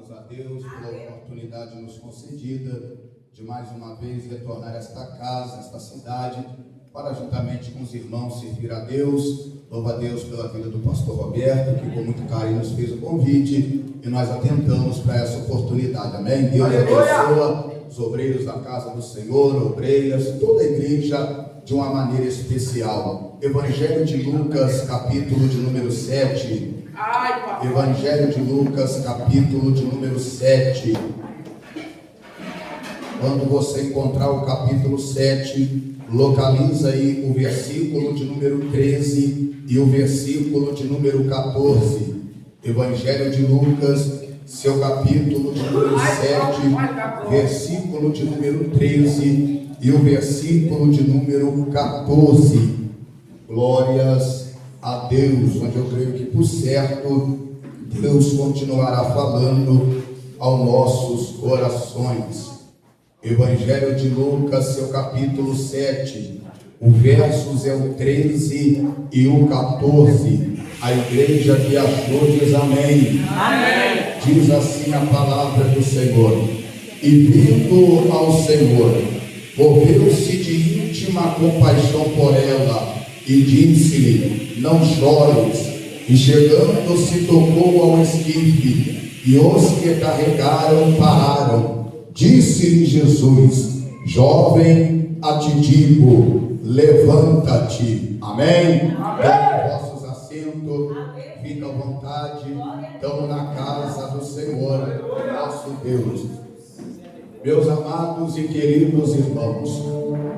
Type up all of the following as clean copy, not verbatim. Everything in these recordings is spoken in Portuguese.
Louvamos a Deus pela oportunidade nos concedida de mais uma vez retornar a esta casa, a esta cidade, para juntamente com os irmãos servir a Deus. Louvo a Deus pela vida do pastor Roberto, que com muito carinho nos fez o convite e nós atentamos para essa oportunidade. Amém? Deus abençoa os obreiros da casa do Senhor, obreiras, toda a igreja de uma maneira especial. Evangelho de Lucas, capítulo de número 7. Evangelho de Lucas, capítulo de número 7. Quando você encontrar o capítulo 7, localiza aí o versículo de número 13 e o versículo de número 14. Evangelho de Lucas, seu capítulo de número 7, versículo de número 13 e o versículo de número 14. Glórias a Deus, onde eu creio que por certo Deus continuará falando aos nossos corações. Evangelho de Lucas, seu capítulo 7, o versos é o 13 e o 14. A igreja que achou diz amém. Amém. Diz assim a palavra do Senhor: e vindo ao Senhor, moveu-se de íntima compaixão por ela, e disse-lhe: não chores. E chegando-se tocou ao esquife, e os que carregaram pararam. Disse-lhe Jesus: jovem, a te digo, levanta-te. Amém? Amém. Vossos assentos, fica à vontade. Estamos na casa do Senhor, nosso Deus. Meus amados e queridos irmãos,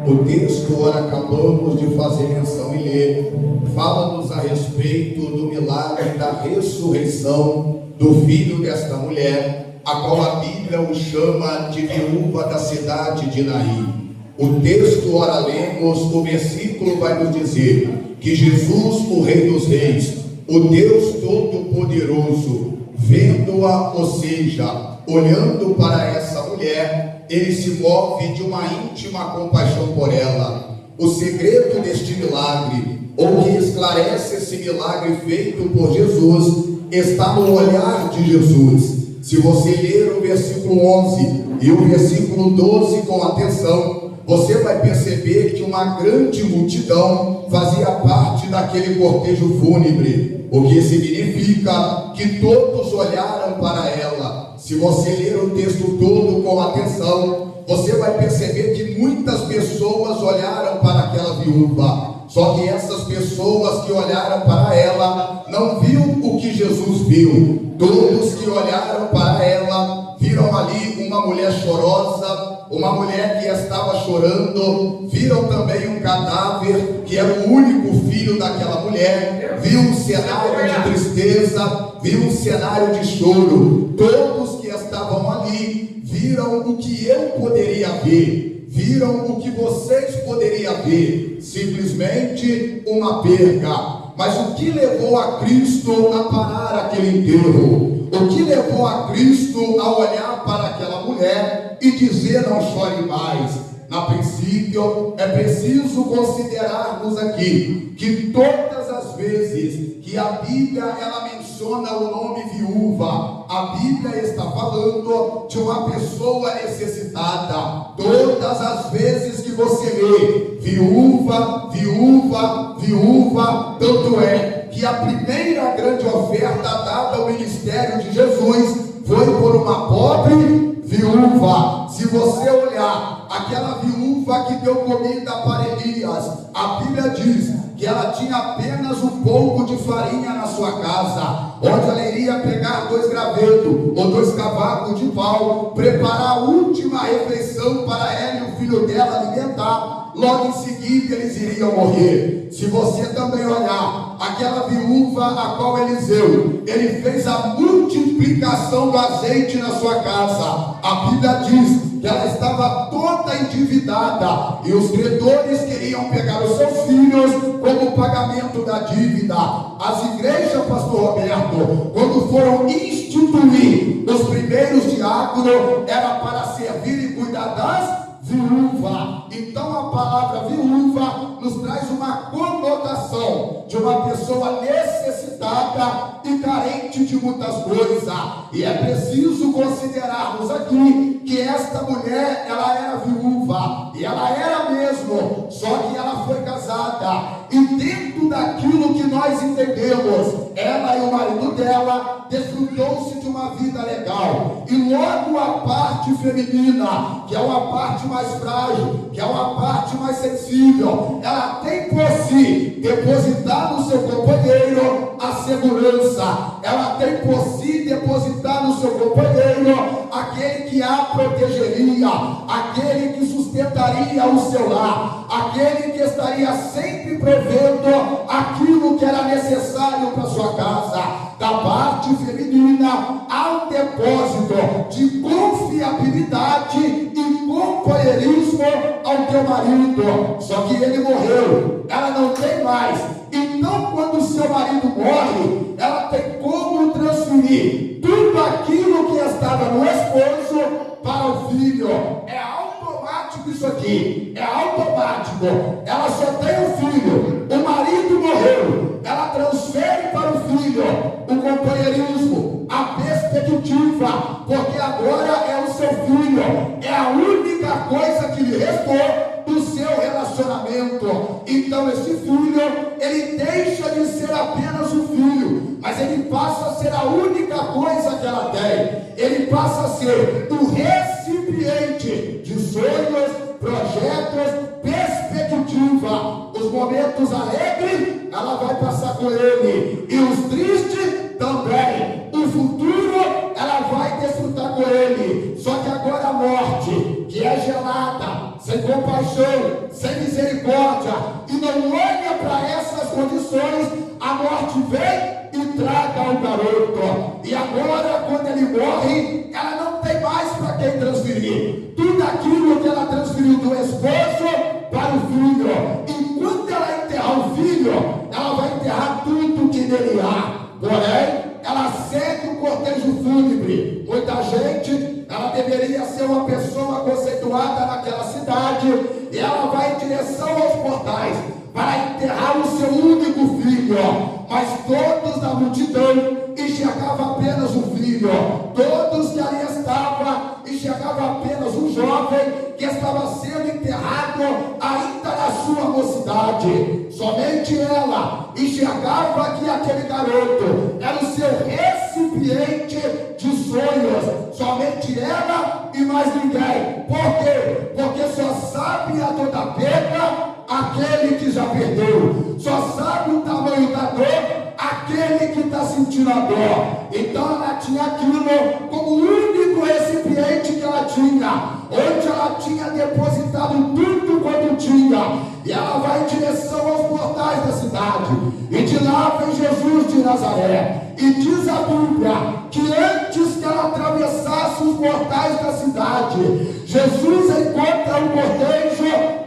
o texto ora acabamos de fazer menção e ler, fala-nos a respeito do milagre da ressurreição do filho desta mulher, a qual a Bíblia o chama de viúva da cidade de Naim. O texto ora lemos, o versículo vai nos dizer que Jesus, o Rei dos Reis, o Deus Todo-Poderoso, vendo-a, ou seja, olhando para essa mulher, ele se move de uma íntima compaixão por ela. O segredo deste milagre, ou que esclarece esse milagre feito por Jesus, está no olhar de Jesus. Se você ler o versículo 11 e o versículo 12 com atenção, você vai perceber que uma grande multidão fazia parte daquele cortejo fúnebre, o que significa que todos olharam para ela. Se você ler o texto todo com atenção, você vai perceber que muitas pessoas olharam para aquela viúva. Só que essas pessoas que olharam para ela não viu o que Jesus viu. Todos que olharam para ela viram ali uma mulher chorosa, uma mulher que estava chorando. Viram também um cadáver que era o único filho daquela mulher. Viu um cenário de tristeza, viu um cenário de choro. Todos que estavam ali viram o que eu poderia ver, viram o que vocês poderiam ver, simplesmente uma perca. Mas o que levou a Cristo a parar aquele enterro? O que levou a Cristo a olhar para aquela mulher e dizer: não chore mais? Na princípio, é preciso considerarmos aqui que todas as vezes que a Bíblia ela menciona o nome viúva, a Bíblia está falando de uma pessoa necessitada. Todas as vezes que você lê viúva, viúva, viúva, tanto é que a primeira grande oferta dada ao ministério de Jesus foi por uma pobre viúva. Se você olhar aquela viúva que deu comida para Elias, a Bíblia diz que ela tinha apenas um pouco de farinha na sua casa, onde ela iria pegar 2 gravetos ou 2 cavacos de pau, preparar a última refeição para ela e o filho dela alimentar. Logo em seguida eles iriam morrer. Se você também olhar aquela viúva a qual Eliseu, ele fez a multiplicação do azeite na sua casa, a Bíblia diz que ela estava toda endividada e os credores queriam pegar os seus filhos como pagamento da dívida. As igrejas, pastor Roberto, quando foram instituir os primeiros diáconos, era para servir e cuidar das viúvas. Então a palavra viúva nos traz uma conotação de uma pessoa necessitada e carente de muitas coisas. E é preciso considerarmos aqui que esta mulher, ela era viúva, e ela era mesmo, só que ela foi casada, e dentro daquilo que nós entendemos, ela e o marido dela desfrutou-se de uma vida legal, e logo a parte feminina, que é uma parte mais frágil, que é uma parte mais sensível, ela tem por si depositar no seu companheiro a segurança, ela tem por si depositar no seu companheiro aquele que a protegeria, aquele que sustentaria o seu lar, aquele que estaria sempre prevendo aquilo que era necessário para sua casa. Da parte feminina há um depósito de confiabilidade e companheirismo ao teu marido, só que ele morreu, ela não tem mais. Então, quando o seu marido morre, ela tem como transferir tudo aquilo que estava no esposo para o filho. É automático isso aqui, é automático. Ela só tem um filho, o marido morreu, ela transfere para o filho o companheirismo, a perspectiva, porque agora é o seu filho, é a única coisa que lhe restou do seu relacionamento. Então esse filho, ele deixa de ser apenas um filho, mas ele passa a ser a única coisa que ela tem. Ele passa a ser o recipiente de sonhos, projetos, perspectiva. Os momentos alegres, ela vai passar com ele, e os tristes também. O futuro, ela vai desfrutar com ele. Só que agora a morte, que é gelada, sem compaixão, sem misericórdia, e não olha para essas condições, a morte vem e traga o garoto. E agora, quando ele morre, ela não tem mais para quem transferir. Tudo aquilo que ela transferiu do esposo para o filho. E quando ela enterrar o filho, ela vai enterrar tudo que nele há. Porém, ela segue o cortejo fúnebre. Muita gente, ela deveria ser uma pessoa conceituada naquela cidade, e ela vai em direção aos portais para enterrar o seu único filho. Mas todos da multidão enxergavam apenas o filho. Todos que ali estavam enxergavam apenas um jovem que estava sendo enterrado ainda na sua mocidade. Somente ela enxergava que aquele garoto era o seu recipiente de sonhos. Somente ela e mais ninguém. Por quê? Porque só sabe a dor da perda aquele que já perdeu. Só sabe o tamanho da dor aquele que está sentindo a dor. Então ela tinha aquilo como o único recipiente que ela tinha, onde ela tinha depositado tudo quanto tinha. E ela vai em direção aos portais da cidade, e de lá vem Jesus de Nazaré. E diz a Bíblia que antes que ela atravessasse os portais da cidade, Jesus encontra o cortejo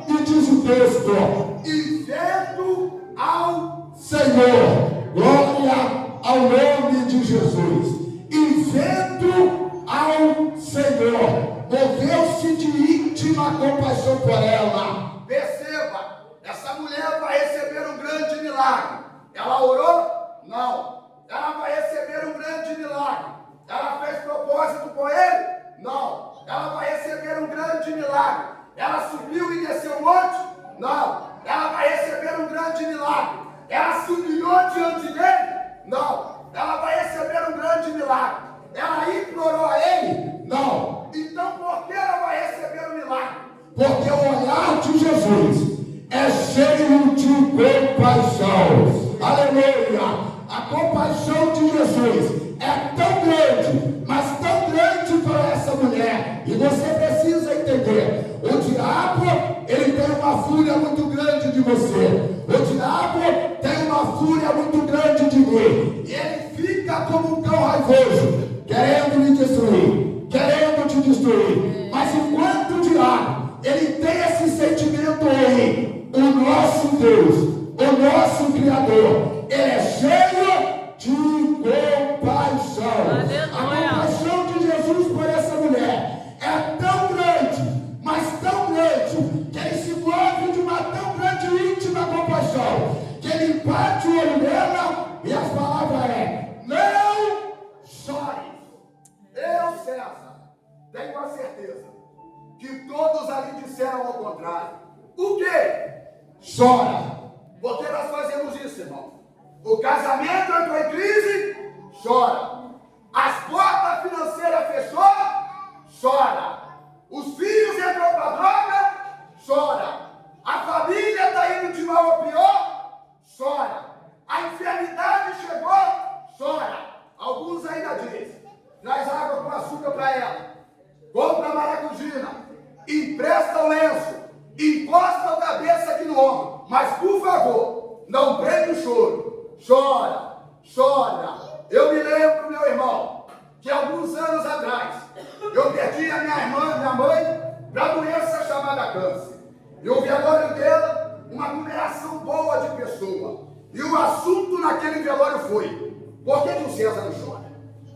e diz o texto: e vendo ao Senhor, glória ao nome de Jesus, e vendo ao Senhor, moveu-se de íntima compaixão por ela. Perceba, essa mulher vai receber um grande milagre. Ela orou? Não. Ela vai receber um grande milagre. Ela fez propósito com ele? Não. Ela vai receber um grande milagre. Ela subiu e desceu o monte? Não. Ela vai receber um grande milagre. Ela se humilhou diante dele? Não. Ela vai receber um grande milagre. Ela implorou a ele? Não. Então por que ela vai receber um milagre? Porque o olhar de Jesus é cheio de compaixão. Aleluia. A compaixão de Jesus é tão grande, mas tão grande para essa mulher. E você precisa entender: o diabo, ele tem uma fúria muito grande de você. O diabo tem uma fúria muito grande de mim. E ele fica como um cão raivoso, querendo me destruir, querendo te destruir. Mas enquanto o diabo, ele tem esse sentimento aí, o nosso Deus, o nosso Criador, ele é cheio de compaixão. Aleluia. A compaixão de Jesus por essa mulher é tão grande, mas tão grande, que ele se move de uma tão grande íntima César, tenho a certeza que todos ali disseram ao contrário. O quê? Chora. Porque nós fazemos isso, irmão. O casamento entrou em crise, chora. As portas financeiras fechou, chora. Os filhos entrou para a droga, chora. A família está indo de mal a pior, chora. A enfermidade chegou, chora. Alguns ainda dizem, traz água com açúcar para ela, compra maracujina, empresta o lenço, encosta a cabeça aqui no ombro, mas por favor, não prende o choro. Chora, chora. Eu me lembro, meu irmão, que alguns anos atrás, eu perdi a minha irmã, minha mãe, para a doença chamada câncer. E o velório dela, uma numeração boa de pessoa. E o assunto naquele velório foi, por que o César não chora?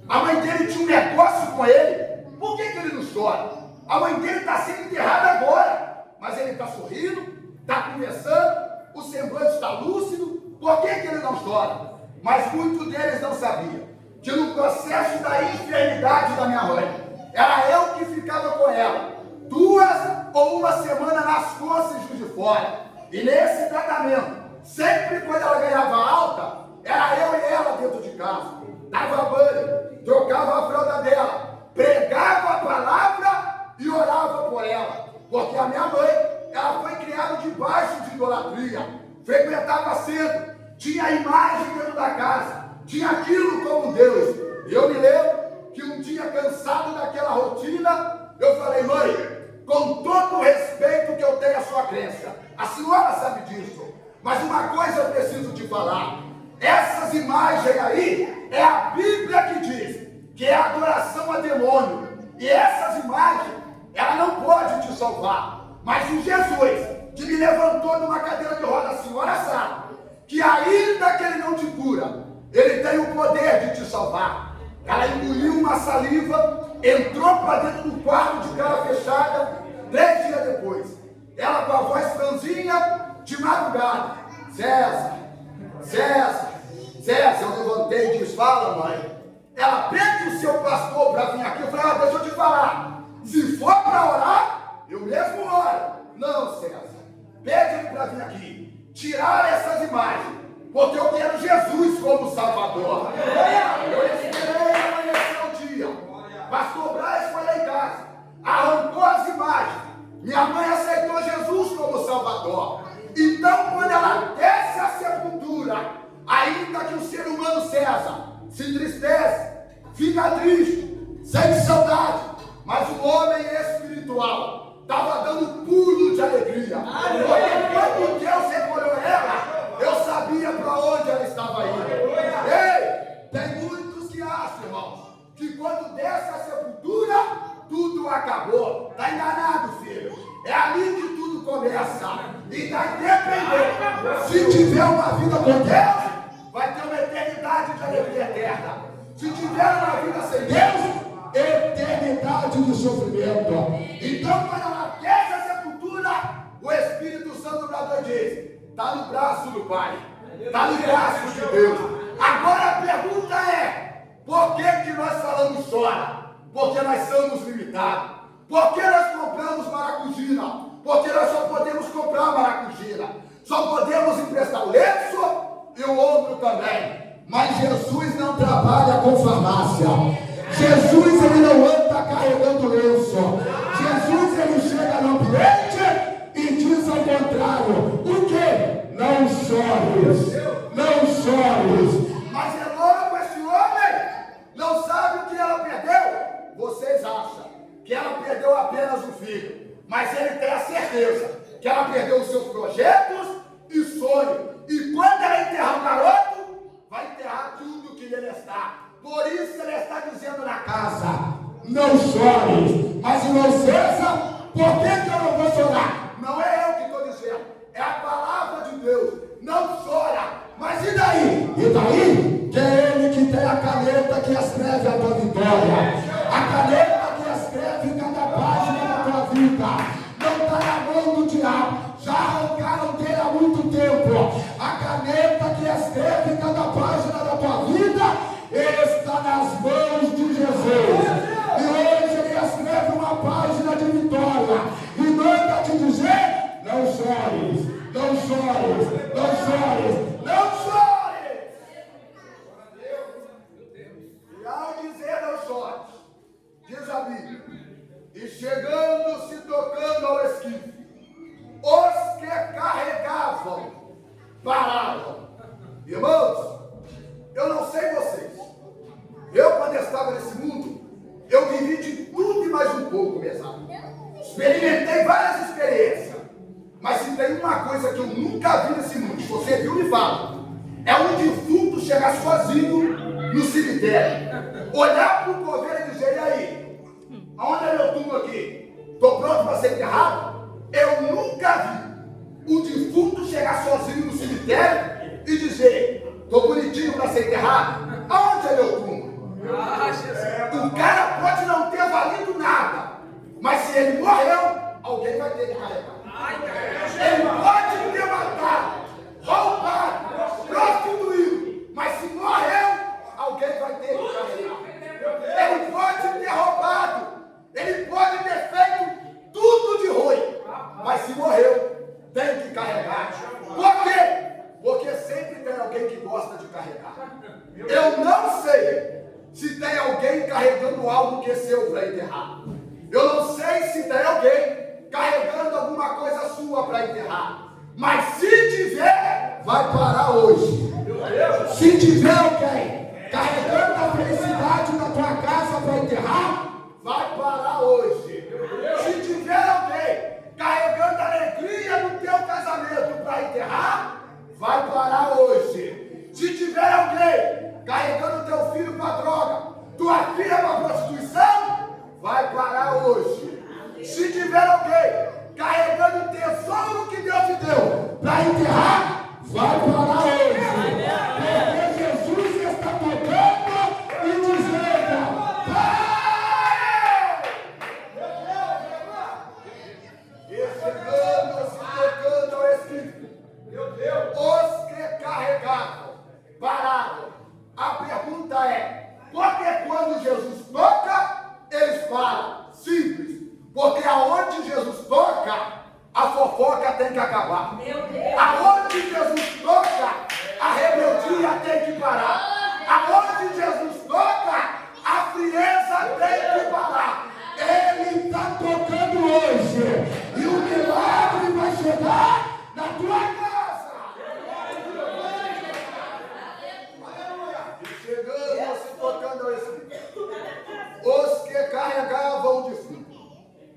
A mãe dele tinha um negócio com ele, por que ele não chora? A mãe dele está sendo enterrada agora, mas ele está sorrindo, está conversando, o semblante está lúcido, por que ele não chora? Mas muitos deles não sabiam que no processo da enfermidade da minha mãe, era eu que ficava com ela 2 ou 1 semana nas costas de fora. E nesse tratamento, sempre quando ela ganhava alta, era eu e ela dentro de casa. Dava banho, trocava a fralda dela, pregava a palavra e orava por ela. Porque a minha mãe, ela foi criada debaixo de idolatria, frequentava cedo, tinha imagem dentro da casa, tinha aquilo como Deus. Eu me lembro que um dia, cansado daquela rotina, eu falei, mãe, com todo o respeito que eu tenho à sua crença, a senhora sabe disso, mas uma coisa eu preciso te falar, essas imagens aí, é a Bíblia que diz, que é adoração a demônio, e essas imagens, ela não pode te salvar, mas o Jesus, que me levantou numa cadeira de roda, a senhora sabe, que ainda que ele não te cura, ele tem o poder de te salvar. Ela engoliu uma saliva, entrou para dentro do quarto de cara fechada, 3 dias depois, ela com a voz franzinha, de madrugada, César, eu levantei e disse, fala mãe, ela pede o seu pastor para vir aqui, eu falei, deixa eu te falar, se for para orar, eu mesmo oro. Não, César, pede ele para vir aqui, tirar essas imagens, porque eu quero Jesus como Salvador. Eu esperei amanhecer o dia. Pastor Braz foi lá em casa, arrancou as imagens. Minha mãe aceitou Jesus como Salvador. Então, quando ela desce a sepultura, ainda que o ser humano César se entristece, fica triste, sente saudade, mas o homem espiritual estava dando pulo de alegria. Porque quando Deus recolheu ela, eu sabia para onde ela estava indo. Ei, tem muitos que acham, irmãos, que quando desce a sepultura, tudo acabou. Está enganado, filho. É ali que tudo começa. E vai depender. Se tiver uma vida com Deus, vai ter uma eternidade de alegria eterna. Se tiver uma vida sem Deus, eternidade de sofrimento. Então, quando ela desce a sepultura, o Espírito Santo bradou e diz, está no braço do Pai, está no braço de Deus. Agora a pergunta é, por que nós falamos chora? Porque nós somos limitados. Por que nós compramos maracujina? Porque nós só podemos comprar maracujina. Só podemos emprestar o lenço e o ombro também. Mas Jesus não trabalha com farmácia. Jesus, ele não anda carregando lenço. Jesus, ele chega no ambiente e diz ao contrário. O quê? Não chores. Não chores. Mas é louco esse homem. Não sabe o que ela perdeu? Vocês acham que ela perdeu apenas o filho. Mas ele tem a certeza que ela perdeu os seus projetos e sonhos. E quando ela enterrar o garoto, vai enterrar tudo que ele está. Por isso ele está dizendo na casa, não chores. Mas irmão César, por que eu não vou chorar? Não é eu que estou dizendo, é a palavra de Deus. Não chora. Mas e daí? E daí? Que é ele que tem a caneta que escreve a tua vitória. A caneta que escreve cada página da tua vida. Não está na mão do diabo. Já arrancaram dele há muito tempo. A caneta que escreve cada página da tua vida está nas mãos de Jesus. E hoje chegando, se tocando ao esquife, os que carregavam pararam. Irmãos, eu não sei vocês. Eu, quando estava nesse mundo, eu vivi de tudo e mais um pouco, mesmo. Experimentei várias experiências. Mas se tem uma coisa que eu nunca vi nesse mundo, se você viu, me fala. É um defunto chegar sozinho no cemitério, olhar para o coveiro e dizer: e aí, aonde é meu túmulo aqui? Estou pronto para ser enterrado? Eu nunca vi um defunto chegar sozinho no cemitério e dizer: estou bonitinho para ser enterrado? Aonde é meu túmulo? O cara pode não ter valido nada, mas se ele morreu, alguém vai ter que carregar. Ele pode ter matado, roubado, prostituído, mas se morreu, alguém vai ter que carregar. Ele pode ter roubado, ele pode ter feito tudo de ruim, mas se morreu, tem que carregar. Por quê? Porque sempre tem alguém que gosta de carregar. Eu não sei se tem alguém carregando algo que é seu para enterrar. Eu não sei se tem alguém carregando alguma coisa sua para enterrar. Mas se tiver, vai parar hoje. Se tiver alguém carregando a felicidade da tua casa para enterrar, vai parar hoje. Se tiver alguém carregando a alegria do teu casamento para enterrar, vai parar hoje. Se tiver alguém carregando teu filho para droga, tua filha para prostituição, vai parar hoje. Se tiver alguém carregando o tesouro que Deus te deu para enterrar, vai parar hoje. Porque Jesus está tocando e dizendo: pare! E chegando, se tocando ao Espírito, os que carregavam pararam. A pergunta é: por que quando Jesus toca, eles param? Simples. Porque aonde Jesus toca, a fofoca tem que acabar. Aonde Jesus toca, a rebeldia tem que parar. Aonde Jesus toca, a frieza tem que parar. Ele está tocando hoje. E o milagre vai chegar na tua casa. E chegando, se tocando ao Espírito, os que carregavam o defunto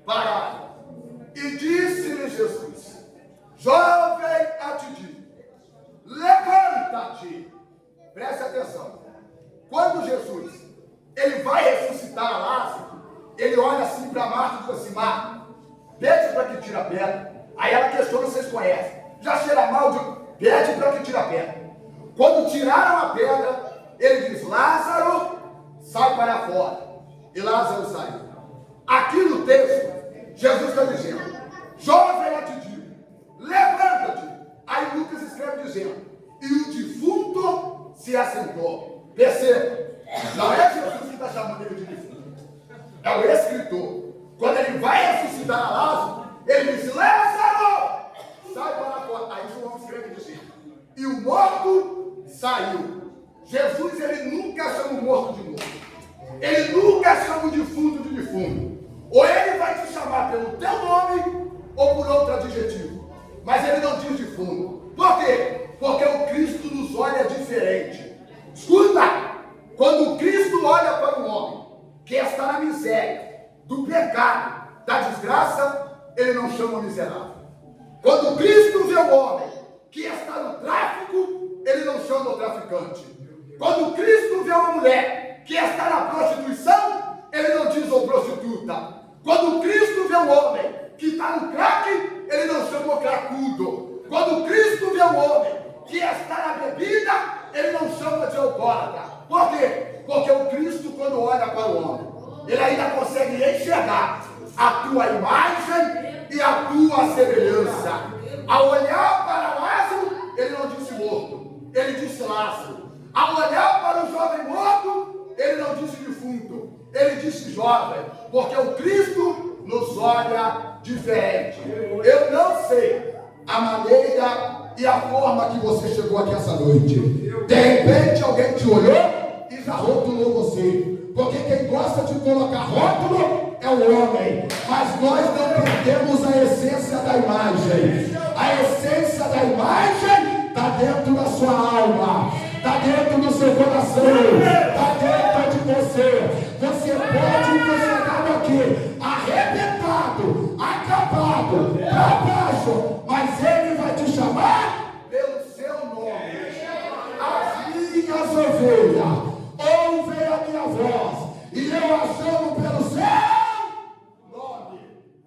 pararam. E disse-lhe Jesus: jovem, a te digo, levanta-te. Preste atenção. Quando Jesus ele vai ressuscitar Lázaro, ele olha assim para Marta e diz assim: Marta, pede para que tire a pedra. Aí ela questiona, vocês conhecem. Já cheira mal, pede para que tire a pedra. Quando tiraram a pedra, ele diz: Lázaro, sai para fora. E Lázaro saiu. Aqui no texto, Jesus está dizendo: jovem, eu te digo, levanta-te. Aí Lucas escreve dizendo: e o defunto se assentou. Perceba, não é Jesus que está chamando ele de defunto, é o escritor. Quando ele vai ressuscitar Lázaro, ele diz: Lázaro, sai para fora. Aí João escreve dizendo: e o morto saiu. Jesus, ele nunca chama o morto de morto. Ele nunca chama o defunto de defunto. Ou ele vai te chamar pelo teu nome, ou por outro adjetivo. Mas ele não diz defunto. Por quê? Porque o Cristo nos olha diferente. Escuta! Quando o Cristo olha para o homem que está na miséria, do pecado, da desgraça, ele não chama miserável. Quando Cristo vê o homem que está no tráfico, ele não chama o traficante. Quando Cristo vê uma mulher que está na prostituição, ele não diz o prostituta. Quando Cristo vê um homem que está no crack, ele não chama o cracudo. Quando Cristo vê um homem que está na bebida, ele não chama de alcoólatra. Por quê? Porque o Cristo, quando olha para o homem, ele ainda consegue enxergar a tua imagem e a tua semelhança. Ao olhar para Lázaro, ele não disse morto, ele disse Lázaro. Ao olhar para o jovem morto, ele não disse defunto, ele disse jovem, porque o Cristo nos olha diferente. Eu não sei a maneira e a forma que você chegou aqui essa noite. De repente alguém te olhou e já rotulou você. Porque quem gosta de colocar rótulo é o homem. Mas mas nós não perdemos a essência da imagem. A essência da imagem está dentro da sua alma, está dentro do seu coração, está dentro de você. Você pode ter chegado aqui arrebentado, acabado, para baixo, mas Ele vai te chamar pelo seu nome. as minhas ovelhas ouvem a minha voz, e eu a chamo pelo seu Nome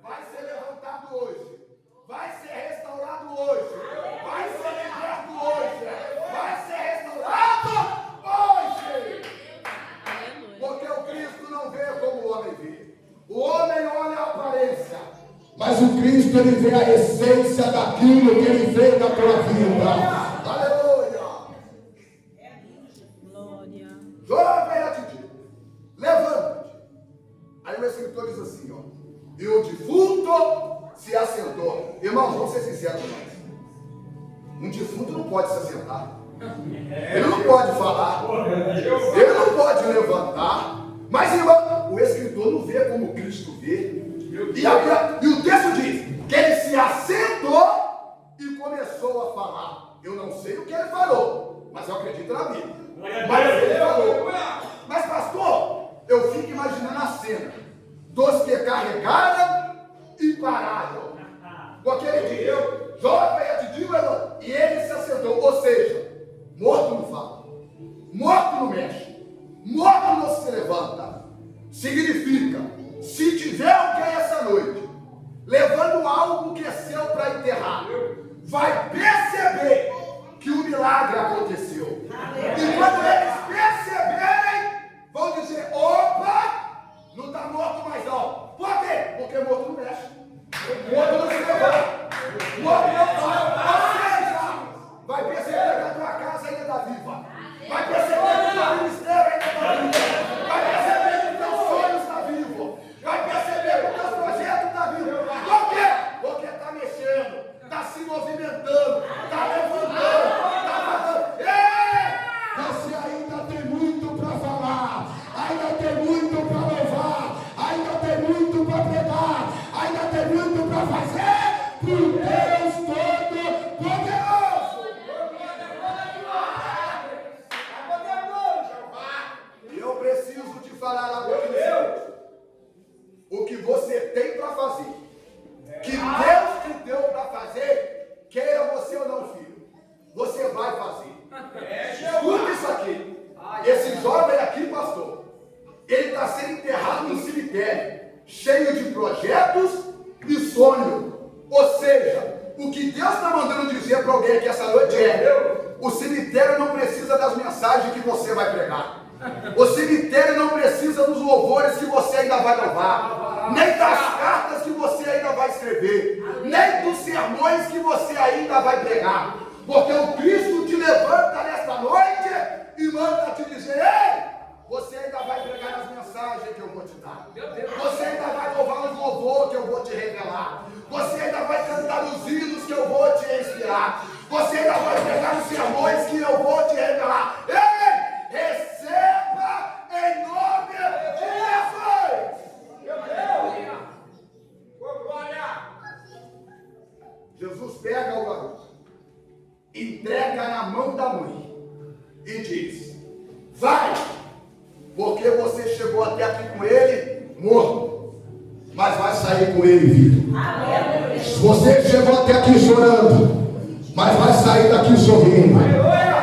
vai ser levantado hoje, vai ser restaurado hoje, vai ser liberto hoje, vai ser restaurado hoje. Porque o Cristo não vê como o homem vê. O homem olha a aparência, mas o Cristo, Ele vê a essência daquilo que Ele fez na tua vida. aleluia. Glória. Jovem atitude, levanta-te. Aí o escritor diz assim, ó, e o defunto se assentou. Irmãos, vamos ser sinceros com nós. Um defunto não pode se assentar. Ele não pode falar. Ele não pode levantar. Mas, irmão, o escritor não vê como Cristo vê. E o texto diz que ele se assentou e começou a falar. Eu não sei o que ele falou, mas eu acredito na Bíblia. Mas ele falou. Mas, pastor, eu fico imaginando a cena dos que carregaram e pararam. Porque ele diz, jovem atitude, e ele se assentou. Ou seja, morto não fala, morto não mexe, morto não se levanta. Significa, se tiver alguém essa noite levando algo que é seu para enterrar, vai perceber que o milagre aconteceu. E quando eles perceberem, vão dizer, opa, não está morto mais não. Por quê? Porque morto não mexe, morto não se levanta, morto não fala. Ou seja, vai perceber que a tua casa ainda está viva, vai perceber que o teu ministério ainda está vivo, vai perceber que o teu sonho está vivo, vai perceber que o teu projeto está vivo. Por quê? Porque está mexendo, está se movimentando, está levantando, está fazendo. Você ainda tem muito para falar, ainda tem muito para louvar, ainda tem muito para pregar, ainda tem muito para fazer para o Deus Todo-Poderoso. E eu preciso te falar algo aqui no seguinte. O que você tem para fazer, que Deus te deu para fazer, queira você ou não, filho, você vai fazer. Escuta isso aqui. Esse jovem aqui, pastor, ele está sendo enterrado no cemitério, cheio de projetos e sonhos. Ou seja, o que Deus está mandando dizer para alguém aqui essa noite é: o cemitério não precisa das mensagens que você vai pregar. O cemitério não precisa dos louvores que você ainda vai louvar, nem das cartas que você ainda vai escrever, nem dos sermões que você ainda vai pregar. Porque o Cristo te levanta nesta noite e manda te dizer: ei, você ainda vai pregar as mensagens que eu vou te dar. Você ainda vai louvar os louvor que eu vou te revelar. Você ainda vai cantar os hinos que eu vou te inspirar. Você ainda vai pregar os sermões que eu vou te revelar. Ei, receba em nome de Jesus. Jesus pega o garoto, entrega na mão da mãe e diz: vai, porque você chegou até aqui com ele morto, mas vai sair com ele vivo. Você chegou até aqui chorando, mas vai sair daqui sorrindo.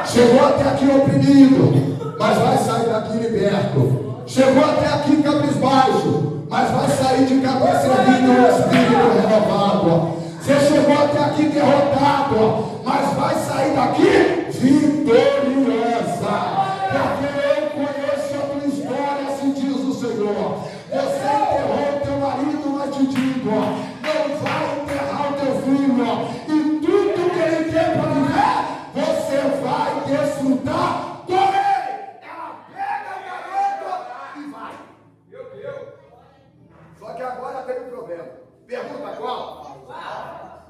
Chegou até aqui oprimido, mas vai sair daqui liberto. Chegou até aqui cabisbaixo, mas vai sair de cabeça erguida no espírito renovado. Você chegou até aqui derrotado, mas vai sair daqui vitoriosa. Porque eu conheço a tua história, assim diz o Senhor. Você enterrou teu marido, mas te digo, não vai enterrar o teu filho. E tudo que ele tem para viver, você vai desfrutar com ele. Ela pega o garoto e vai. Meu Deus. Só que agora tem um problema. Pergunta qual?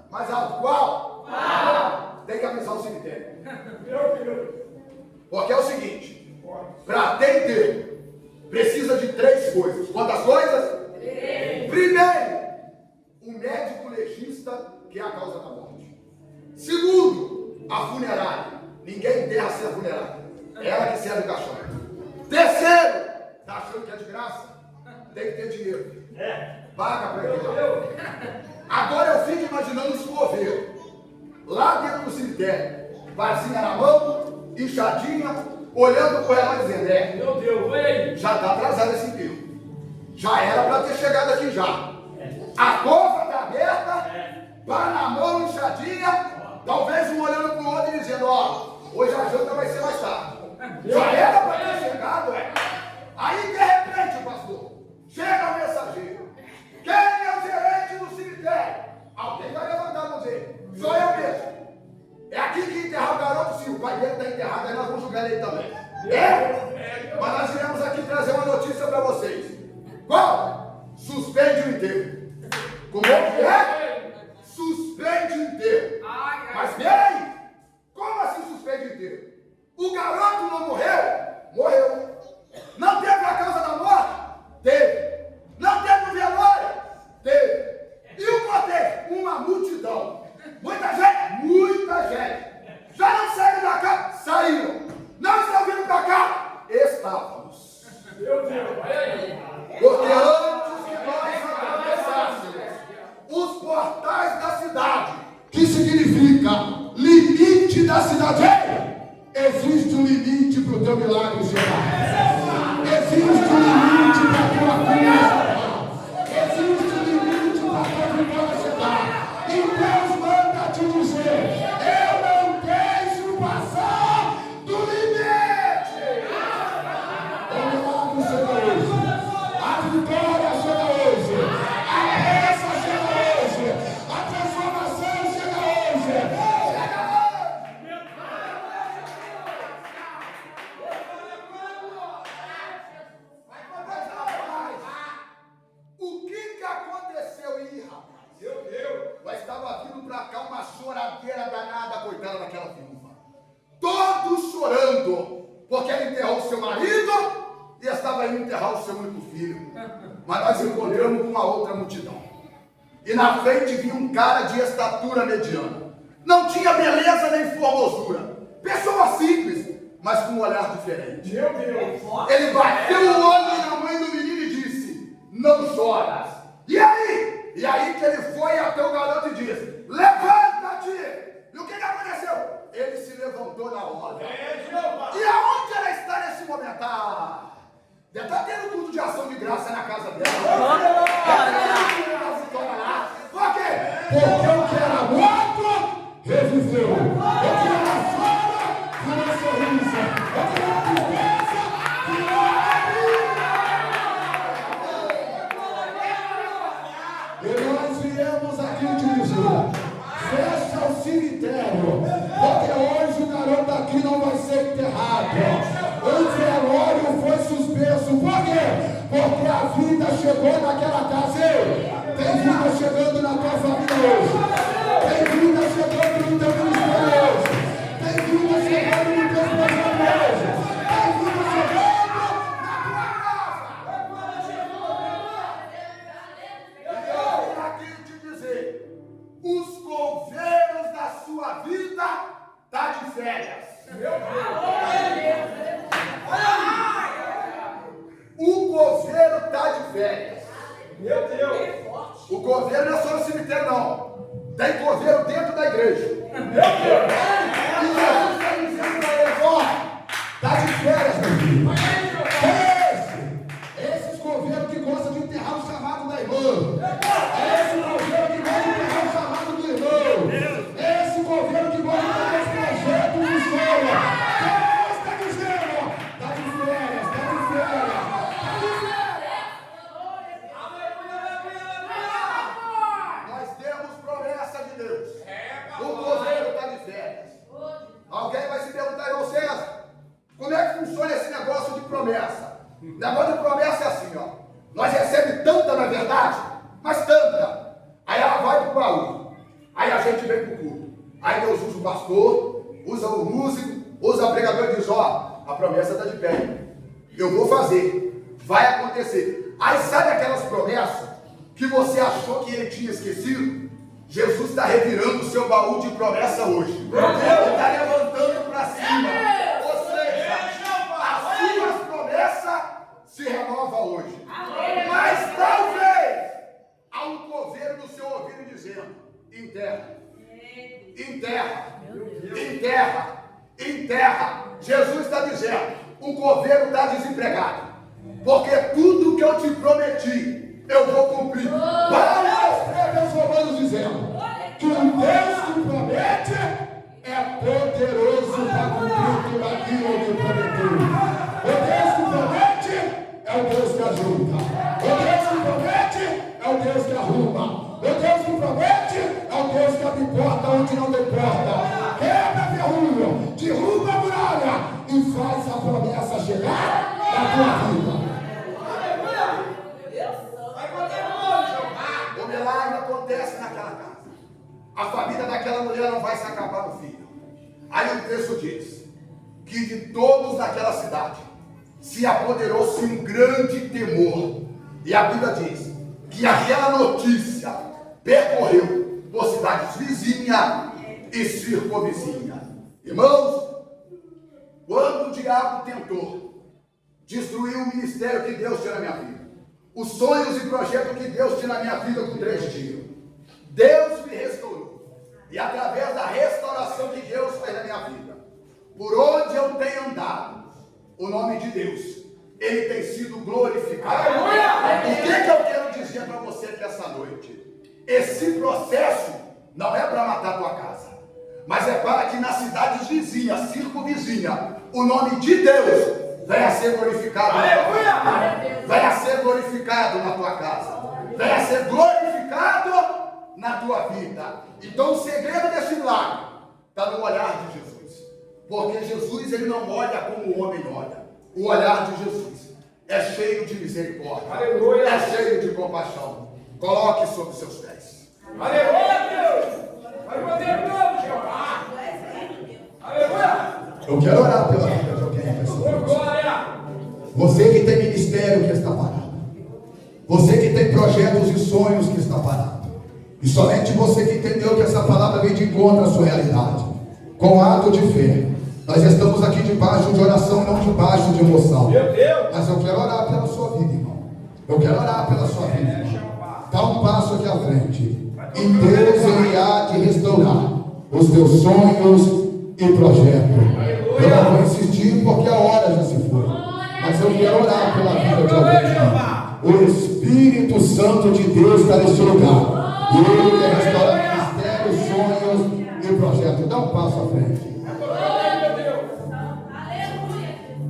Mais alto, qual? Tem que avisar o cemitério. Porque é o seguinte: para ter enterro, precisa de 3 coisas. Quantas coisas? 3. Primeiro, que é a causa da morte. Segundo, a funerária. Ninguém enterra sem a funerária. Ela que serve o caixão. Terceiro, tá achando que é de graça? Tem que ter dinheiro. Paga para enterrar. Agora eu fico imaginando os coveiros. Lá dentro do cemitério. Vasinha na mão, inchadinha, olhando para ela dizendo, Meu Deus, ei! já está atrasado esse enterro. Já era para ter chegado aqui já. A cova está aberta, pá na mão, inchadinha, talvez um olhando para o outro e dizendo, hoje a janta vai ser mais tarde. Já era para ter chegado, Aí de repente, pastor, chega o mensageiro. Quem é o gerente do cemitério? Alguém vai levantar a mão e dizer, sou eu mesmo. É aqui que enterrar o garoto, sim, o pai dele está enterrado, aí nós vamos julgar ele também. Mas nós viemos aqui trazer uma notícia para vocês. Qual? Suspende o enterro. Como é que é? Suspende o enterro. Mas peraí, como assim suspende o enterro? O garoto não morreu? Morreu. Não teve a causa da morte? Teve. Não teve o velório? Teve. E o cortejo? Uma multidão. Muita gente? Muita gente. Já não saíram da casa? Saíram. Não estão vindo para cá? Estávamos. Meu Deus, olha aí! Porque antes que nós atravessássemos os portais da cidade, que significa limite da cidade, existe um limite para o teu milagre chegar. Existe um limite para a tua cura chegar. Existe um limite para a tua vitória chegar. E Deus manda te dizer, eu não deixo passar do limite. O milagre chega hoje. A vitória chega hoje. A bênção chega hoje. A transformação chega hoje. Chega hoje. O que aconteceu aí, rapaz? Meu Deus. Nós estava vindo para cá uma choradeira danada, coitada daquela viúva. Todos chorando, porque ela enterrou o seu marido e estava indo enterrar o seu único filho. Mas nós encontramos com uma outra multidão. E na frente vinha um cara de estatura mediana. Não tinha beleza nem formosura. Pessoa simples, mas com um olhar diferente. Meu Deus! Ele bateu o olho na mãe do menino e disse, não choras. E aí? E aí que ele foi até o garoto e disse, levanta-te. E o que aconteceu? Ele se levantou na hora. E aonde ela está nesse momento? Deve estar tendo culto de ação de graça na casa dela. Por quê? Porque o que era morto reviveu. O que era fora virou sorriso. O que era tristeza virou alegria. E nós viemos aqui te dizer, fecha o cemitério, porque hoje o garoto aqui não vai ser enterrado. O velório foi suspenso. Por quê? Porque a vida chegou naquela casa. Tem vida chegando na tua família hoje. Tem vida chegando no teu ministério hoje. Tem vida chegando no teu projeto hoje. Tem vida chegando na tua casa. E eu vim aqui te dizer, os coveiros da sua vida estão de férias. Meu Deus. O coveiro está de férias. Meu Deus! O coveiro não é só no cemitério, não. Tem coveiro dentro da igreja. Meu Deus! E Jesus está dizendo para eles, ó, está de férias, meu filho. Esses coveiros que gostam de enterrar o chamado da irmã. Esse coveiro que gosta de enterrar o chamado do irmão. Esse coveiro que gosta de enterrar os projetos do Senhor. Deus está dizendo, ó, está de férias, está de férias. Nós temos promessa de Deus. O coveiro está de férias. Alguém vai se perguntar, irmão César, como é que funciona esse negócio de promessa? O negócio de promessa é assim, ó. Nós recebemos tanta, na verdade, mas tanta. Aí ela vai para o baú. Aí a gente vem para o culto. Aí Deus usa o pastor, usa o músico, usa o pregador e diz, ó, a promessa está de pé. Eu vou fazer. Vai acontecer. Aí sabe aquelas promessas que você achou que ele tinha esquecido? Jesus está revirando o seu baú de promessa hoje. Ele está levantando para cima. Ou seja, as suas promessas se renovam hoje. Mas talvez há um coveiro no seu ouvido dizendo: enterra, enterra, enterra, enterra. Jesus está dizendo: o coveiro está desempregado, porque tudo que eu te prometi, eu vou cumprir. Paulo escreve aos Romanos dizendo que o Deus que promete é poderoso para cumprir tudo aquilo que prometeu. O Deus que promete é o Deus que ajuda. O Deus que promete é o Deus que arruma. O Deus que promete é o Deus que abre porta onde não tem porta. Quebra ferrugem, derruba a muralha e faz a promessa chegar na tua vida. O milagre acontece naquela casa. A família daquela mulher não vai se acabar no filho. Aí o texto diz que de todos naquela cidade se apoderou-se um grande temor. E a Bíblia diz que aquela notícia percorreu por cidades vizinhas e circunvizinhas. Irmãos, quando o diabo tentou destruir o ministério que Deus tinha na minha vida, os sonhos e projetos que Deus tinha na minha vida com 3 tiros, Deus me restaurou. E através da restauração que Deus fez na minha vida, por onde eu tenho andado, o nome de Deus, ele tem sido glorificado. O que eu quero dizer para você aqui essa noite? Esse processo não é para matar a tua casa, mas é para que nas cidades vizinhas, circunvizinhas, o nome de Deus venha a ser glorificado na tua vida, venha a ser glorificado na tua casa, venha a ser glorificado na tua vida. Então o segredo desse milagre está no olhar de Jesus, porque Jesus ele não olha como o homem olha. O olhar de Jesus é cheio de misericórdia, é cheio de compaixão. Coloque sobre seus pés. Aleluia, Deus! Aleluia, Jeová! Aleluia! Eu quero orar pela vida de alguém nessa noite. Glória! Você que tem ministério que está parado, você que tem projetos e sonhos que está parado, e somente você que entendeu que essa palavra vem de encontro à sua realidade, com ato de fé. Nós estamos aqui debaixo de oração, não debaixo de emoção. Meu Deus! Mas eu quero orar pela sua vida, irmão. Eu quero orar pela sua vida, irmão. Dá um passo aqui à frente. E Deus ele há de restaurar os teus sonhos e projetos. Eu não vou insistir porque a hora já se foi. Mas eu quero orar pela vida de alguém. O Espírito Santo de Deus está nesse lugar. E ele quer restaurar mistérios, sonhos e projetos. Dá um passo à frente.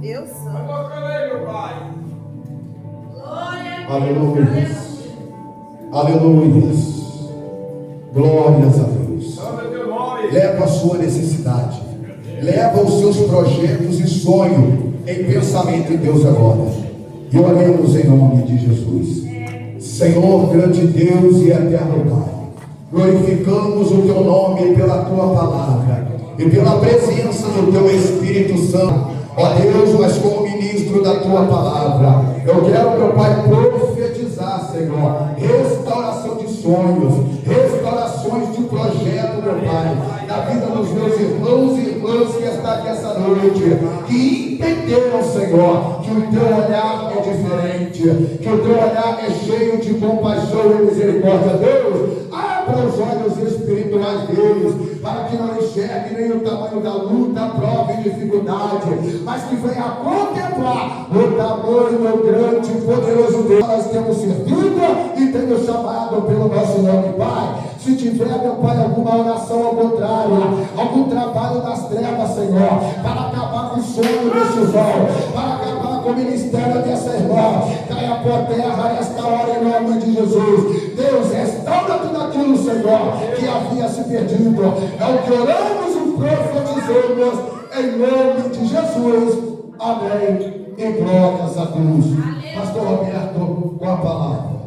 Eu sou. Aleluia. Aleluia. Glórias a Deus. Leva a sua necessidade. Leva os seus projetos e sonhos em pensamento em Deus agora. E oremos em nome de Jesus. Senhor, grande Deus e eterno Pai, glorificamos o teu nome pela tua palavra e pela presença do teu Espírito Santo. Ó Deus, mas como ministro da tua palavra, eu quero, meu Pai, profetizar, Senhor, restauração de sonhos, restaurações de projeto, meu Pai, na vida dos meus irmãos e irmãs que estão aqui essa noite, que entenderam, Senhor, que o teu olhar é diferente, que o teu olhar é cheio de compaixão e misericórdia. Deus, abra os olhos espirituais deles, para que não enxergue nem o tamanho da luta, prova e dificuldade, mas que venha a contemplar o tamanho grande e poderoso Deus. Nós temos servido e temos chamado pelo nosso nome, Pai. Se tiver, meu Pai, alguma oração ao contrário, algum trabalho das trevas, Senhor, para acabar com o sonho desse irmão, para acabar com o ministério dessa irmã, caia por terra nesta hora em nome de Jesus. Deus, restaura tudo aquilo, Senhor, que havia se perdido. É o que oramos e profetizamos em nome de Jesus. Amém. E glórias a Deus. Pastor Roberto, com a palavra.